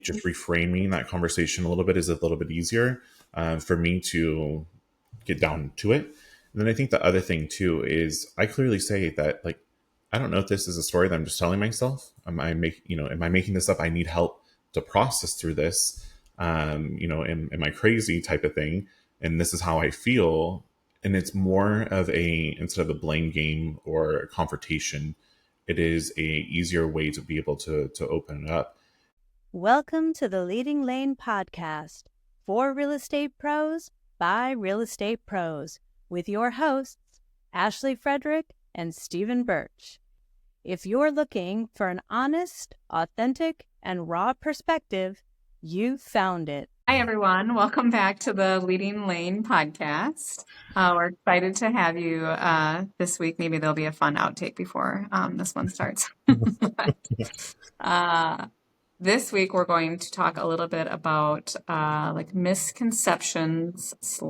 just reframing that conversation a little bit is a little bit easier for me to get down to it. And then I think the other thing too is I clearly say that, like, I don't know if this is a story that I'm just telling myself. Am I making this up? I need help to process through this. Am I crazy type of thing? And this is how I feel. And it's more of instead of a blame game or a confrontation, it is a easier way to be able to open it up. Welcome to the Leading Lane podcast for real estate pros by real estate pros with your hosts, Ashley Frederick and Stephen Birch. If you're looking for an honest, authentic, and raw perspective, you found it. Hi, everyone. Welcome back to the Leading Lane podcast. We're excited to have you this week. Maybe there'll be a fun outtake before this one starts. This week, we're going to talk a little bit about misconceptions /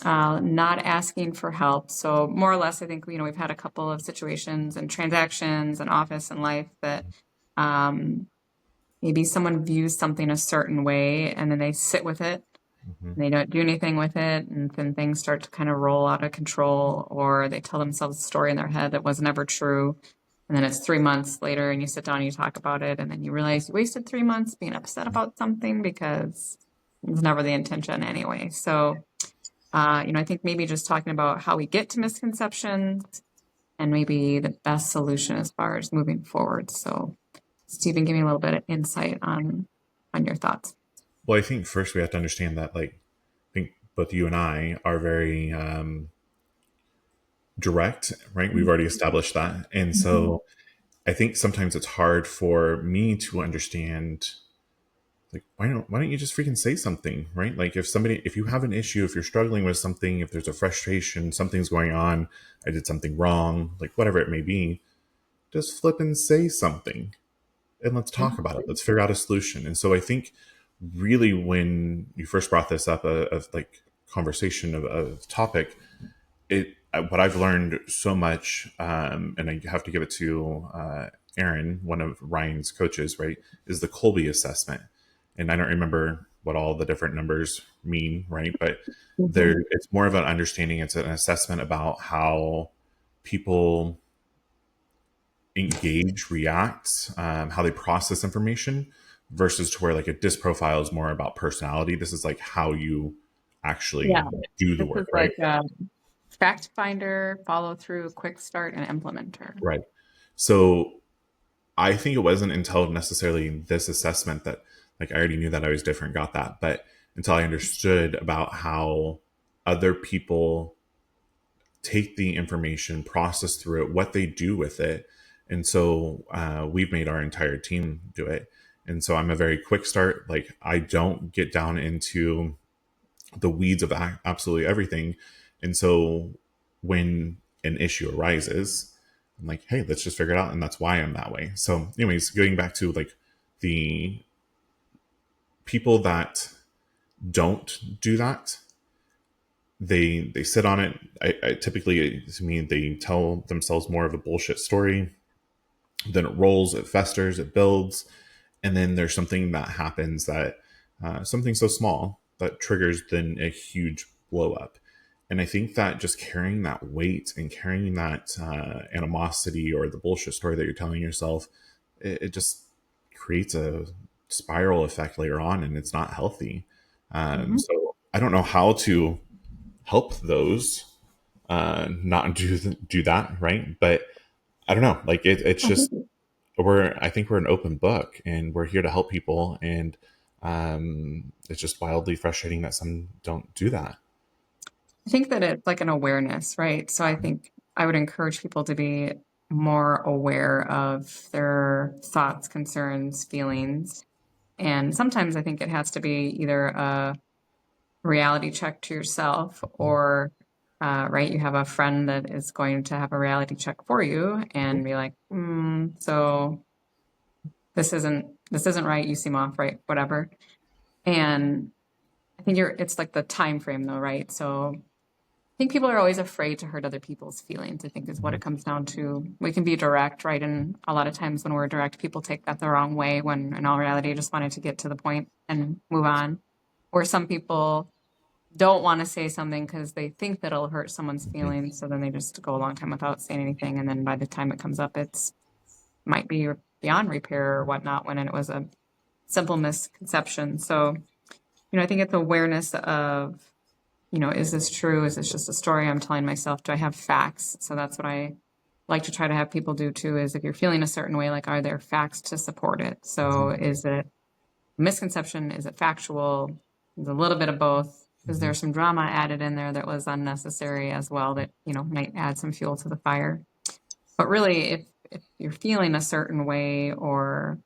not asking for help. So more or less, I think, we've had a couple of situations and transactions and office and life that maybe someone views something a certain way and then they sit with it. And they don't do anything with it. And then things start to kind of roll out of control, or they tell themselves a story in their head that was never true. And then it's 3 months later and you sit down and you talk about it. And then you realize you wasted 3 months being upset about something because it was never the intention anyway. So, I think maybe just talking about how we get to misconceptions and maybe the best solution as far as moving forward. So, Stephen, give me a little bit of insight on your thoughts. Well, I think first we have to understand that, I think both you and I are very direct, right? We've already established that. And so I think sometimes it's hard for me to understand, why don't you just freaking say something, right? Like if you have an issue, if you're struggling with something, if there's a frustration, something's going on, I did something wrong, whatever it may be, just flip and say something. And let's talk about it. Let's figure out a solution. And so I think really when you first brought this up of conversation of topic, what I've learned so much, and I have to give it to Aaron, one of Ryan's coaches, right, is the Kolbe assessment. And I don't remember what all the different numbers mean, right? But it's more of an understanding. It's an assessment about how people engage, react, how they process information, versus to where a DISC profile is more about personality. This is how you actually do the work, right? Fact finder, follow through, quick start, and implementer. Right. So I think it wasn't until necessarily this assessment that I already knew that I was different, got that, but until I understood about how other people take the information, process through it, what they do with it. And so we've made our entire team do it. And so I'm a very quick start. I don't get down into the weeds of absolutely everything. And so when an issue arises, I'm like, hey, let's just figure it out. And that's why I'm that way. So anyways, going back to the people that don't do that, they sit on it. I typically, to me, they tell themselves more of a bullshit story. Then it rolls, it festers, it builds. And then there's something that happens that something so small that triggers then a huge blow up. And I think that just carrying that weight and carrying that animosity or the bullshit story that you're telling yourself, it just creates a spiral effect later on, and it's not healthy. So I don't know how to help those not do that, right? But I don't know. It's just I think we're an open book, and we're here to help people, and it's just wildly frustrating that some don't do that. I think that it's an awareness, right? So I think I would encourage people to be more aware of their thoughts, concerns, feelings. And sometimes I think it has to be either a reality check to yourself or, right, you have a friend that is going to have a reality check for you and be like, so this isn't right. You seem off, right? Whatever. And I think it's the time frame though, right? So think people are always afraid to hurt other people's feelings, I think is what Mhm. it comes down to. We can be direct, right? And a lot of times when we're direct, people take that the wrong way when in all reality, I just wanted to get to the point and move on. Or some people don't want to say something because they think that it'll hurt someone's Mhm. feelings. So then they just go a long time without saying anything. And then by the time it comes up, it's might be beyond repair or whatnot when it was a simple misconception. So, I think it's awareness of, is this true? Is this just a story I'm telling myself? Do I have facts? So that's what I like to try to have people do too, is if you're feeling a certain way, like, are there facts to support it? So Mhm. is it a misconception? Is it factual? Is it a little bit of both? Is there Mhm. some drama added in there that was unnecessary as well that, might add some fuel to the fire? But really, if you're feeling a certain way or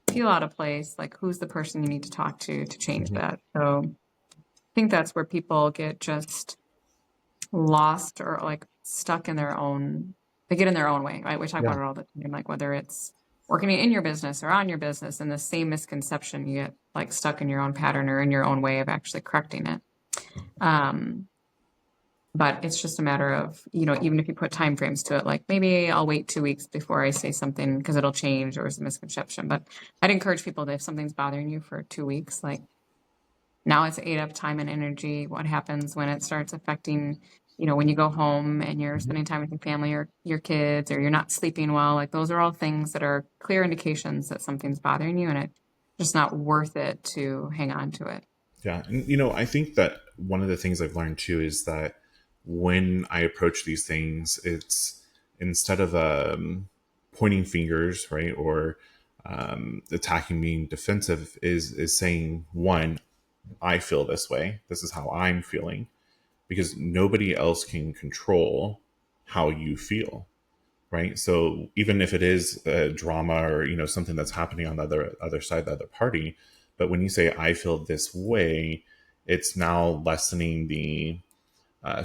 feel out of place, like who's the person you need to talk to change Mhm. that? So I think that's where people get just lost or like stuck in their own, they get in their own way, right? We talk Yeah. about it all the time, like whether it's working in your business or on your business, and the same misconception, you get like stuck in your own pattern or in your own way of actually correcting it. Um, but it's just a matter of, even if you put time frames to it, like maybe I'll wait 2 weeks before I say something because it'll change or it's a misconception. But I'd encourage people that if something's bothering you for 2 weeks, like now it's ate up time and energy. What happens when it starts affecting, when you go home and you're Mhm. spending time with your family or your kids, or you're not sleeping well? Like those are all things that are clear indications that something's bothering you, and it's just not worth it to hang on to it. Yeah. And, I think that one of the things I've learned too is that when I approach these things, it's instead of pointing fingers, right, or attacking, being defensive, is saying, one, I feel this way. This is how I'm feeling, because nobody else can control how you feel, right? So even if it is a drama or something that's happening on the other side, the other party, but when you say I feel this way, it's now lessening the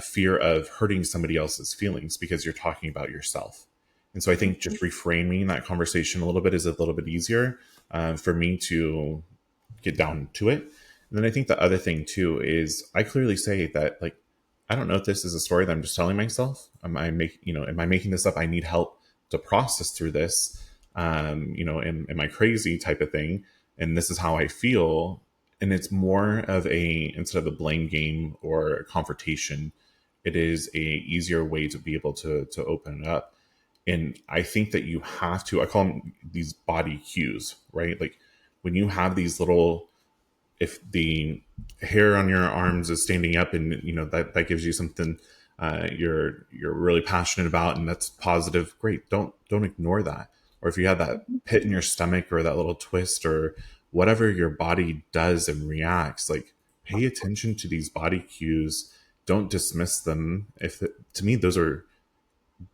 fear of hurting somebody else's feelings because you're talking about yourself. And so I think just reframing that conversation a little bit is a little bit easier for me to get down to it. And then I think the other thing too is I clearly say that, like, I don't know if this is a story that I'm just telling myself. Am I making this up? I need help to process through this. Am I crazy type of thing? And this is how I feel. And it's more of a, instead of a blame game or a confrontation, it is a easier way to be able to open it up. And I think that you have to, I call them these body cues, right? Like when you have these little, if the hair on your arms is standing up, and that gives you something you're really passionate about, and that's positive, great. Don't ignore that. Or if you have that pit in your stomach or that little twist or whatever your body does and reacts, like, pay attention to these body cues. Don't dismiss them. To me, those are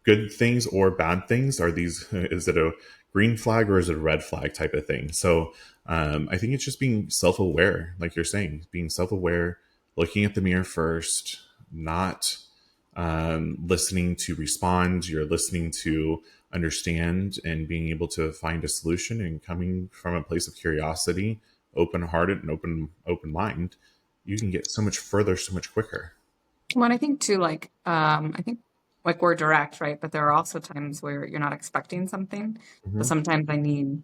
good things or bad things. Are these, is it a green flag or is it a red flag type of thing? So I think it's just being self-aware, like you're saying, being self-aware, looking at the mirror first, not listening to respond. You're listening to understand and being able to find a solution, and coming from a place of curiosity, open-hearted and open mind, you can get so much further so much quicker. Well, and I think too, like, I think like we're direct, right? But there are also times where you're not expecting something. So Mm-hmm. sometimes I need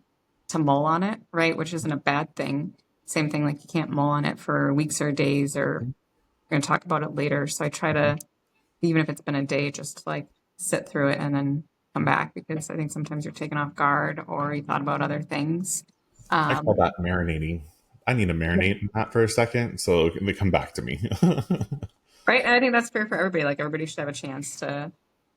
to mull on it, right? Which isn't a bad thing. Same thing, like you can't mull on it for weeks or days, or we're going to talk about it later. So I try to, even if it's been a day, just like sit through it and then come back, because I think sometimes you're taken off guard or you thought about other things. I call Um, that marinating. I need to marinate in that for a second so they come back to me. Right. And I think that's fair for everybody. Like everybody should have a chance to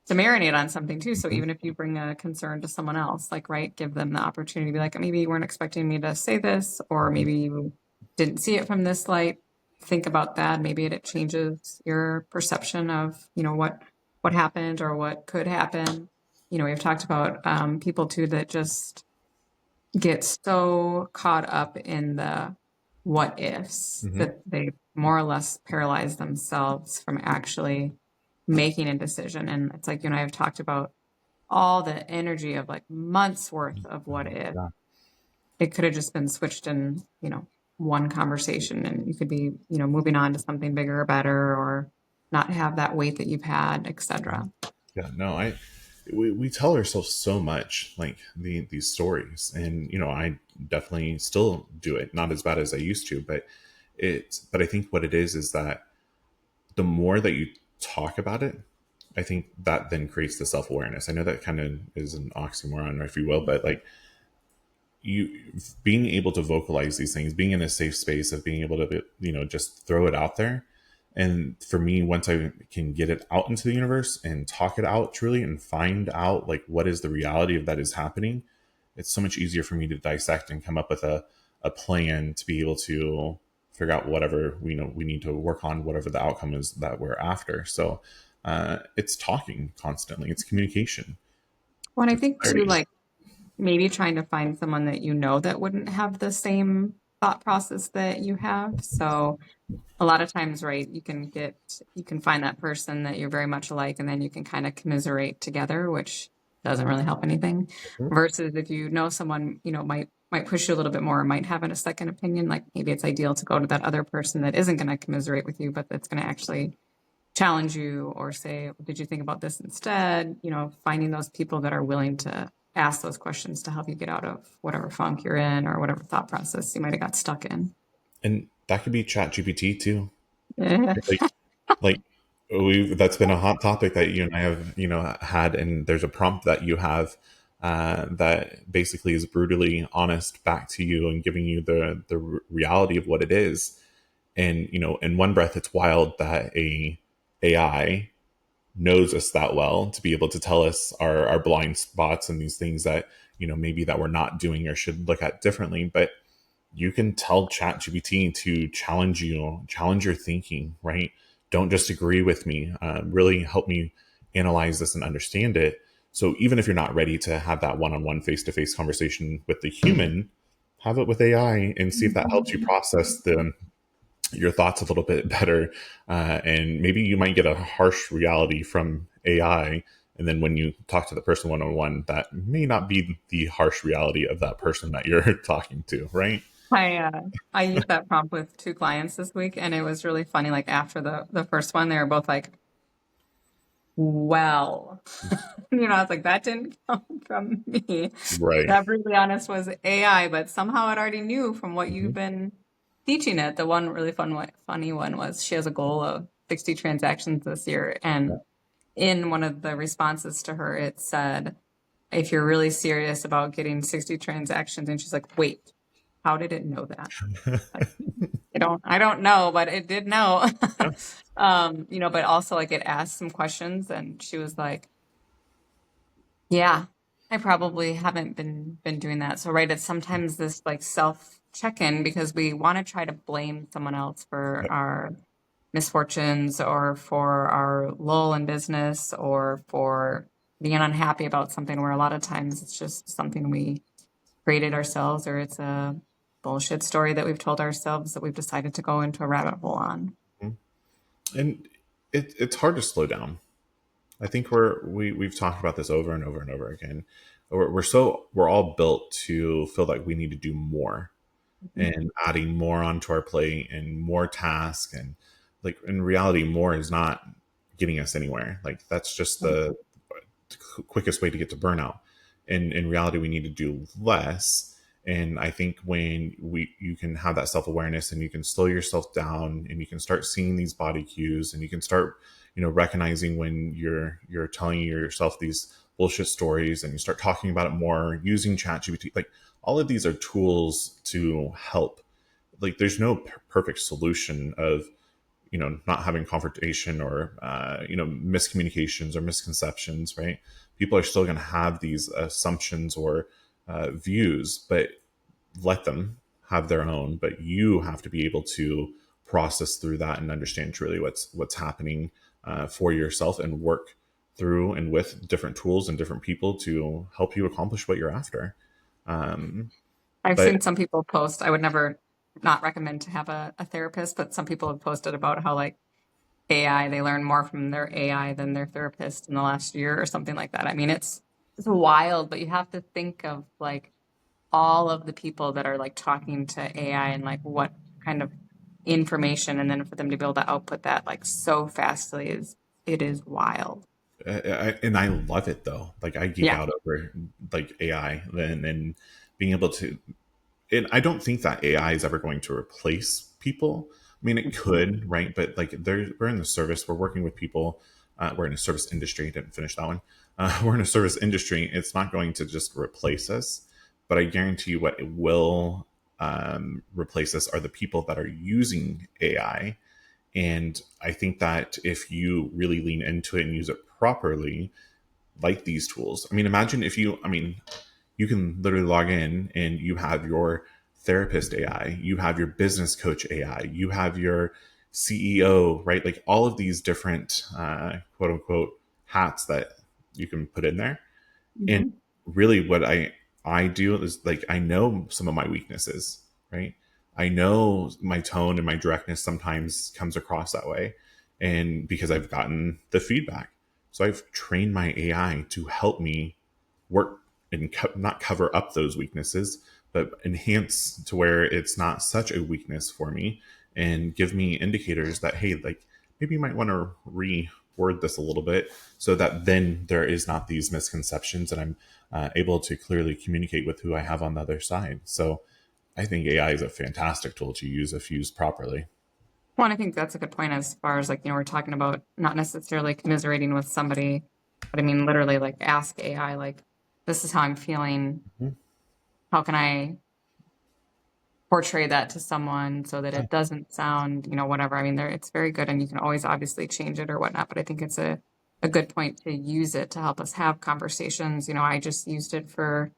marinate on something too. So Mhm. even if you bring a concern to someone else, like, right, give them the opportunity to be like, maybe you weren't expecting me to say this, or Mhm. maybe you didn't see it from this light. Think about that. Maybe it changes your perception of, what happened or what could happen. We've talked about people too that just get so caught up in the what ifs Mhm. that they more or less paralyze themselves from actually making a decision. And it's like you and I have talked about all the energy of like months worth of what if. Yeah. It could have just been switched in, one conversation, and you could be, moving on to something bigger or better, or not have that weight that you've had, etc. Yeah, no, we tell ourselves so much, like these stories, and I definitely still do it, not as bad as I used to, but I think what it is that the more that you talk about it, I think that then creates the self awareness. I know that kind of is an oxymoron, if you will, but like you being able to vocalize these things, being in a safe space of being able to just throw it out there. And for me, once I can get it out into the universe and talk it out truly and find out like what is the reality of that is happening, it's so much easier for me to dissect and come up with a plan to be able to figure out whatever we need to work on, whatever the outcome is that we're after. So it's talking constantly, it's communication, Well, and I it's think too, clarity. like maybe trying to find someone that you know that wouldn't have the same thought process that you have. So a lot of times, right, you can find that person that you're very much alike, and then you can kind of commiserate together, which doesn't really help anything. Mhm. Versus if you know someone, might push you a little bit more, might have a second opinion, like maybe it's ideal to go to that other person that isn't going to commiserate with you, but that's going to actually challenge you or say, did you think about this instead? Finding those people that are willing to ask those questions to help you get out of whatever funk you're in or whatever thought process you might have got stuck in. And that could be ChatGPT too. Yeah. Like we that's been a hot topic that you and I have had, and there's a prompt that you have that basically is brutally honest back to you and giving you the reality of what it is. And in one breath it's wild that a AI knows us that well to be able to tell us our blind spots and these things that maybe that we're not doing or should look at differently. But you can tell ChatGPT to challenge your thinking, right? Don't just agree with me. Really help me analyze this and understand it. So even if you're not ready to have that one-on-one face-to-face conversation with the human, have it with AI and see if that helps you process your thoughts a little bit better. And maybe you might get a harsh reality from AI. And then when you talk to the person one-on-one, that may not be the harsh reality of that person that you're talking to, right? I used that prompt with two clients this week, and it was really funny. Like after the first one, they were both like, "Well," I was like, "That didn't come from me. Right. That brutally honest was AI, but somehow it already knew from what you've Mhm. been teaching it." The one really funny one was she has a goal of 60 transactions this year, Yeah. and in one of the responses to her, it said, if you're really serious about getting 60 transactions, and she's like, wait, how did it know that? Like, I don't know, but it did know. Yeah. But also like it asked some questions and she was like, yeah, I probably haven't been doing that. So right, it's sometimes this like self check-in because we want to try to blame someone else for Yep. our misfortunes or for our lull in business or for being unhappy about something where a lot of times it's just something we created ourselves or it's a bullshit story that we've told ourselves that we've decided to go into a rabbit hole on. Mhm. And it's hard to slow down. I think we've talked about this over and over and over again. We're all built to feel like we need to do more and adding more onto our plate and more tasks, and like in reality more is not getting us anywhere. Like that's just the quickest way to get to burnout. And in reality, we need to do less. And I think when you can have that self awareness and you can slow yourself down and you can start seeing these body cues and you can start, recognizing when you're telling yourself these bullshit stories and you start talking about it more, using ChatGPT, like all of these are tools to help. Like there's no perfect solution of not having confrontation or miscommunications or misconceptions, right? People are still going to have these assumptions or views, but let them have their own. But you have to be able to process through that and understand truly what's happening for yourself and work through and with different tools and different people to help you accomplish what you're after. um, I've but seen some people post, I would never not recommend to have a therapist, but some people have posted about how like AI, they learn more from their AI than their therapist in the last year or something like that. I mean, it's wild, but you have to think of like all of the people that are like talking to AI and like what kind of information, and then for them to be able to output that like so fastly it is wild. And I love it though. Like I geek Yeah. out over like AI and being able to. And I don't think that AI is ever going to replace people. I mean, it could, right? But like, we're in the service. We're working with people. We're in a service industry. Didn't finish that one. We're in a service industry. It's not going to just replace us, but I guarantee you, what it will replace us are the people that are using AI. And I think that if you really lean into it and use it properly, like these tools. I mean, imagine if you, I mean, you can literally log in and you have your therapist AI, you have your business coach AI, you have your CEO, right? Like all of these different quote unquote hats that you can put in there. And Mm-hmm. really what I do is like, I know some of my weaknesses, right? I know my tone and my directness sometimes comes across that way. And because I've gotten the feedback. So I've trained my AI to help me work and not cover up those weaknesses, but enhance to where it's not such a weakness for me and give me indicators that, hey, like maybe you might want to reword this a little bit so that then there is not these misconceptions and I'm able to clearly communicate with who I have on the other side. So I think AI is a fantastic tool to use if used properly. Well, and I think that's a good point as far as like, we're talking about not necessarily commiserating with somebody, but I mean, literally like ask AI, like, this is how I'm feeling. Mhm. How can I portray that to someone so that Yeah. it doesn't sound, whatever. I mean, it's very good and you can always obviously change it or whatnot, but I think it's a good point to use it to help us have conversations. I just used it for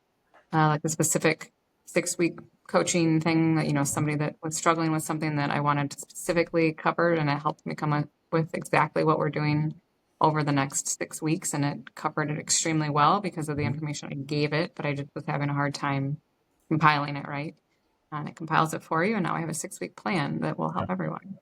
like a specific 6-week coaching thing that, somebody that was struggling with something that I wanted to specifically covered, and it helped me come up with exactly what we're doing over the next 6 weeks. And it covered it extremely well because of the Mhm. information I gave it, but I just was having a hard time compiling it right. And it compiles it for you. And now I have a 6-week plan that will help everyone.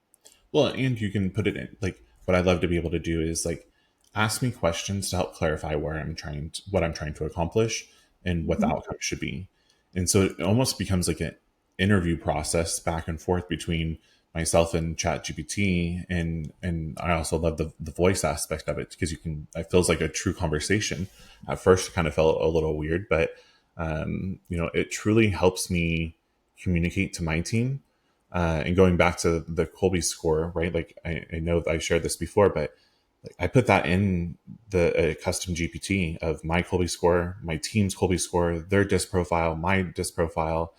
Well, and you can put it in like what I love to be able to do is like ask me questions to help clarify what I'm trying to accomplish and what the Mhm. outcome should be. And so it almost becomes like an interview process back and forth between myself and ChatGPT, and I also love the voice aspect of it because it feels like a true conversation. At first it kind of felt a little weird, but it truly helps me communicate to my team, and going back to the Kolbe score, right? Like I know that I shared this before, but like I put that in the custom GPT of my Kolbe score, my team's Kolbe score, their disc profile, my disc profile,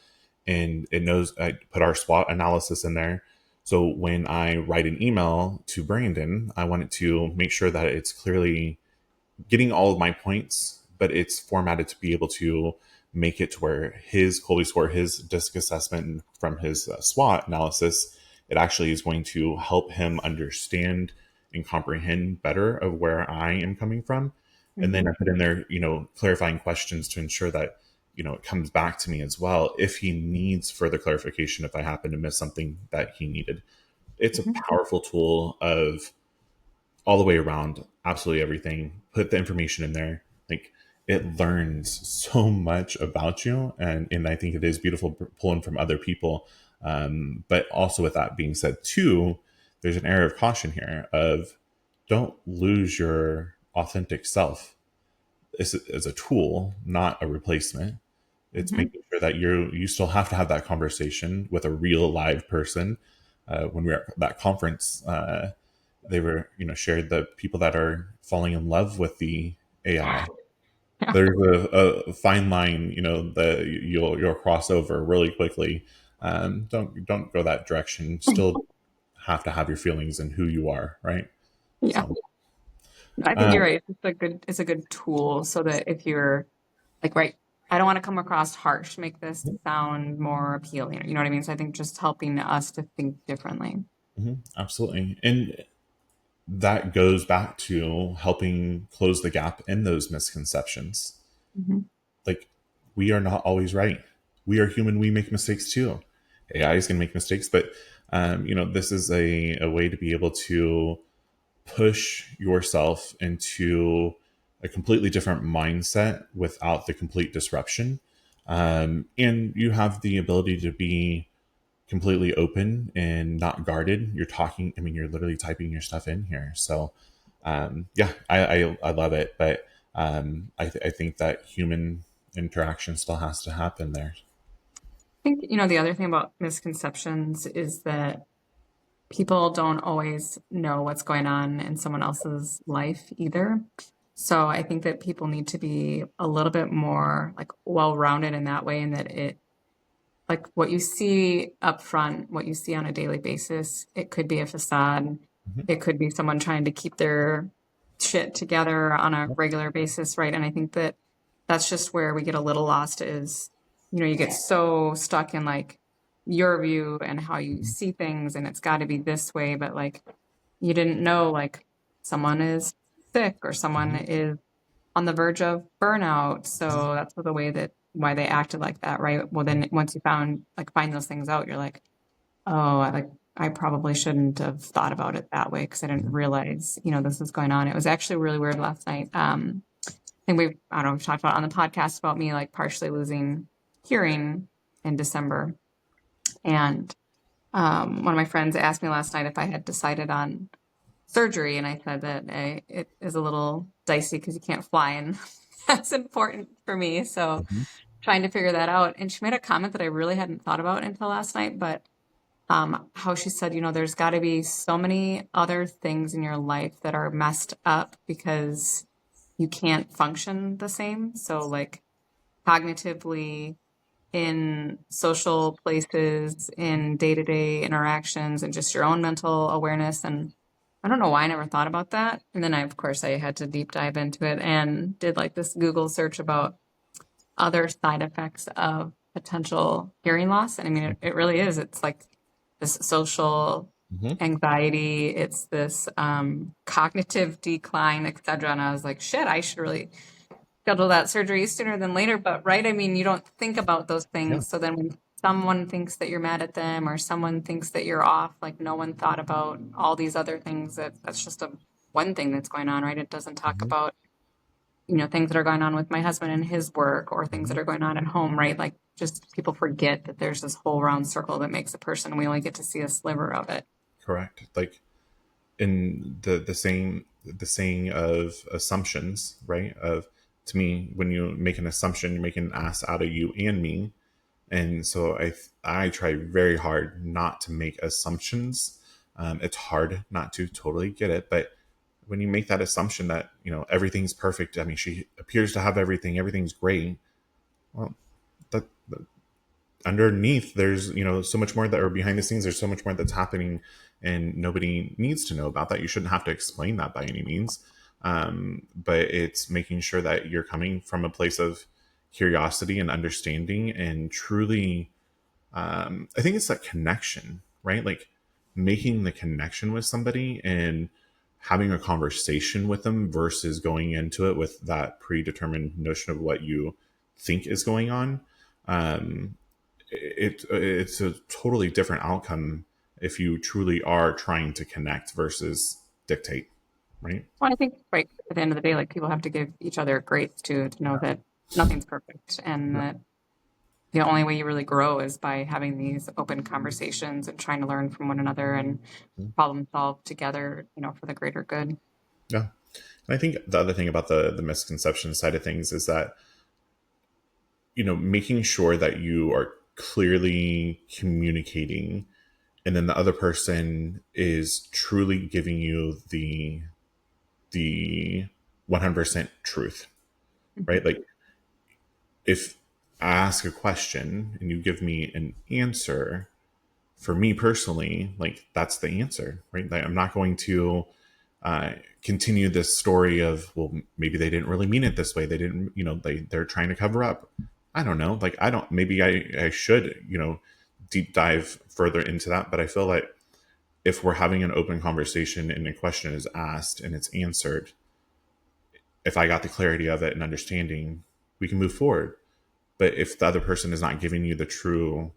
and it knows I put our SWOT analysis in there. So when I write an email to Brandon, I want it to make sure that it's clearly getting all of my points, but it's formatted to be able to make it to where his Colby score, his disc assessment from his SWOT analysis, it actually is going to help him understand and comprehend better of where I am coming from. And then I Mhm. put in there, clarifying questions to ensure that, it comes back to me as well if he needs further clarification, if I happen to miss something that he needed. It's a Mhm. powerful tool of all the way around, absolutely everything. Put the information in there. Like it learns so much about you, and I think it is beautiful pulling from other people. But also, with that being said, too, there's an air of caution here of don't lose your authentic self. This is a tool, not a replacement. It's Mhm. making sure that you still have to have that conversation with a real live person. When we were at that conference, they were shared the people that are falling in love with the AI. Yeah. There's a fine line, that you'll cross over really quickly. Don't go that direction. Still have to have your feelings and who you are, right? Yeah. So, I think uh, you're right. It's a good tool so that if you're like, right, I don't want to come across harsh, make this sound more appealing. You know what I mean? So I think just helping us to think differently. absolutely, and that goes back to helping close the gap in those misconceptions. Mhm. Like we are not always right. We are human. We make mistakes too. AI is going to make mistakes, but this is a way to be able to push yourself into a completely different mindset without the complete disruption. And you have the ability to be completely open and not guarded. You're talking, I mean, you're literally typing your stuff in here. So yeah, I love it. But I think that human interaction still has to happen there. I think, the other thing about misconceptions is that people don't always know what's going on in someone else's life either. So I think that people need to be a little bit more like well-rounded in that way, and that it like what you see up front, what you see on a daily basis, it could be a facade. Mhm. It could be someone trying to keep their shit together on a regular basis, right? And I think that that's just where we get a little lost is, you get so stuck in like your view and how you see things, and it's got to be this way, but like you didn't know like someone is sick or someone Mhm. is on the verge of burnout. So that's the way that why they acted like that, right? Well, then once you find those things out, you're like, oh, I probably shouldn't have thought about it that way because I didn't Mhm. realize, this is going on. It was actually really weird last night. I think I don't know, we've talked about on the podcast about me like partially losing hearing in December. And one of my friends asked me last night if I had decided on surgery, and I said that it is a little dicey because you can't fly, and that's important for me. So Mhm. trying to figure that out. And she made a comment that I really hadn't thought about until last night, but how she said, there's got to be so many other things in your life that are messed up because you can't function the same. So like cognitively, in social places, in day-to-day interactions, and just your own mental awareness. And I don't know why I never thought about that. And then of course, I had to deep dive into it and did like this Google search about other side effects of potential hearing loss. And I mean, it really is. It's like this social Mhm. anxiety. It's this cognitive decline, etc. And I was like, shit, I should really schedule that surgery sooner than later. But right, I mean, you don't think about those Yeah. things. So then when someone thinks that you're mad at them or someone thinks that you're off, like no one thought about all these other things that's just one thing that's going on, right? It doesn't talk Mhm. about, things that are going on with my husband and his work or things that Mhm. are going on at home, right? Like just people forget that there's this whole round circle that makes a person and we only get to see a sliver of it. Correct. Like in the saying of assumptions, right? Of to me, when you make an assumption, you're making an ass out of you and me. And so I try very hard not to make assumptions. It's hard not to totally get it, but when you make that assumption that everything's perfect, I mean, she appears to have everything, everything's great. Well, that underneath there's so much more that are behind the scenes. There's so much more that's happening, and nobody needs to know about that. You shouldn't have to explain that by any means. But it's making sure that you're coming from a place of curiosity and understanding and truly I think it's that connection, right? Like making the connection with somebody and having a conversation with them versus going into it with that predetermined notion of what you think is going on. Um, it's a totally different outcome if you truly are trying to connect versus dictate, right? Well, I think right at the end of the day, like people have to give each other grace to know that nothing's perfect and Yeah. that the only way you really grow is by having these open conversations and trying to learn from one another and problem solve together, for the greater good. Yeah. And I think the other thing about the misconception side of things is that making sure that you are clearly communicating, and then the other person is truly giving you the 100% truth, right? Like if I ask a question and you give me an answer, for me personally, like that's the answer, right? Like, I'm not going to uh, continue this story of, well, maybe they didn't really mean it this way. They didn't, they're trying to cover up. I don't know. Like, I don't, maybe I should, deep dive further into that. But I feel like if we're having an open conversation and a question is asked and it's answered, if I got the clarity of it and understanding, we can move forward. But if the other person is not giving you the true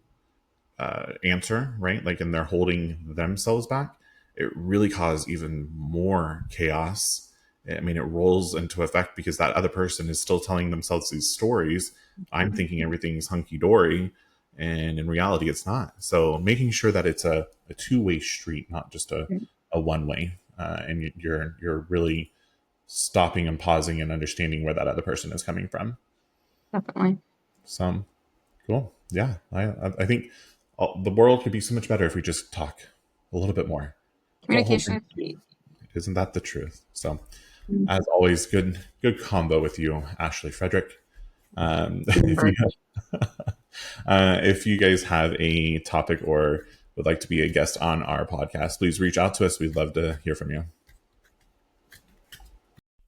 answer, right? Like, and they're holding themselves back, it really causes even more chaos. I mean, it rolls into effect because that other person is still telling themselves these stories. I'm thinking everything's hunky dory, and in reality it's not. So making sure that it's a two-way street, not just a one-way, and you're really stopping and pausing and understanding where that other person is coming from. Definitely. So cool. Yeah, I think the world could be so much better if we just talk a little bit more. Communication is key. Isn't that the truth? So Mm-hmm. as always, good combo with you, Ashley Frederick. If you if you guys have a topic or would like to be a guest on our podcast, please reach out to us. We'd love to hear from you.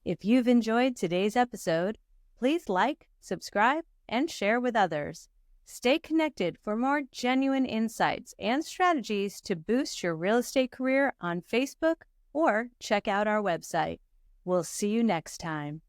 If you've enjoyed today's episode, please like, subscribe, and share with others. Stay connected for more genuine insights and strategies to boost your real estate career on Facebook or check out our website. We'll see you next time.